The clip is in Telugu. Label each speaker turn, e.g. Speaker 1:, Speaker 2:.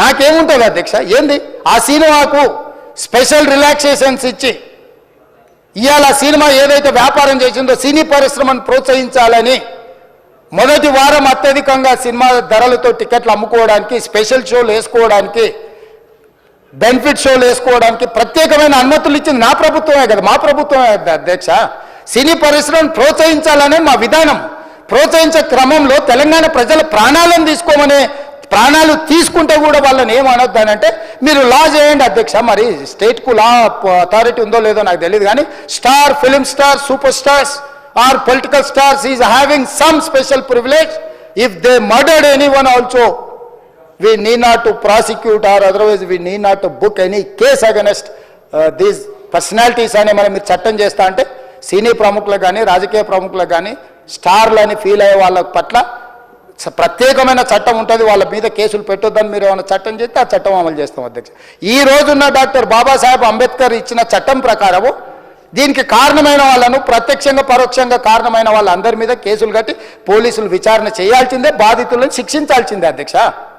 Speaker 1: నాకేముంటుంది అధ్యక్ష? ఏంది ఆ సినిమాకు స్పెషల్ రిలాక్సేషన్స్ ఇచ్చి ఇవాళ సినిమా ఏదైతే వ్యాపారం చేసిందో సినీ పరిశ్రమను ప్రోత్సహించాలని మొదటి వారం అత్యధికంగా సినిమా ధరలతో టికెట్లు అమ్ముకోవడానికి, స్పెషల్ షోలు వేసుకోవడానికి, బెనిఫిట్ షోలు వేసుకోవడానికి ప్రత్యేకమైన అనుమతులు ఇచ్చింది నా ప్రభుత్వమే కదా, మా ప్రభుత్వమే అధ్యక్ష. సినీ పరిశ్రమను ప్రోత్సహించాలనే మా విధానం. ప్రోత్సహించే క్రమంలో తెలంగాణ ప్రజల ప్రాణాలను ప్రాణాలు తీసుకుంటే కూడా వాళ్ళని ఏమనొద్దానంటే మీరు లా చేయండి అధ్యక్ష. మరి స్టేట్కు లా అథారిటీ ఉందో లేదో నాకు తెలియదు, కానీ star, film star, super stars or political stars is having some special privilege. If they murdered anyone also we need not to prosecute or otherwise we need not to book any case against these personalities అని మనం మీరు చట్టం చేస్తా అంటే సినీ ప్రముఖులకు కానీ, రాజకీయ ప్రముఖులకు కానీ, స్టార్లని ఫీల్ అయ్యే వాళ్ళ పట్ల ప్రత్యేకమైన చట్టం ఉంటుంది. వాళ్ళ మీద కేసులు పెట్టొద్దని మీరు ఏమైనా చట్టం చేస్తే ఆ చట్టం అమలు చేస్తాం అధ్యక్ష. ఈ రోజున్న డాక్టర్ బాబాసాహెబ్ అంబేద్కర్ ఇచ్చిన చట్టం ప్రకారము దీనికి కారణమైన వాళ్ళను, ప్రత్యక్షంగా పరోక్షంగా కారణమైన వాళ్ళందరి మీద కేసులు కట్టి పోలీసులు విచారణ చేయాల్సిందే, బాధితులను శిక్షించాల్సిందే అధ్యక్ష.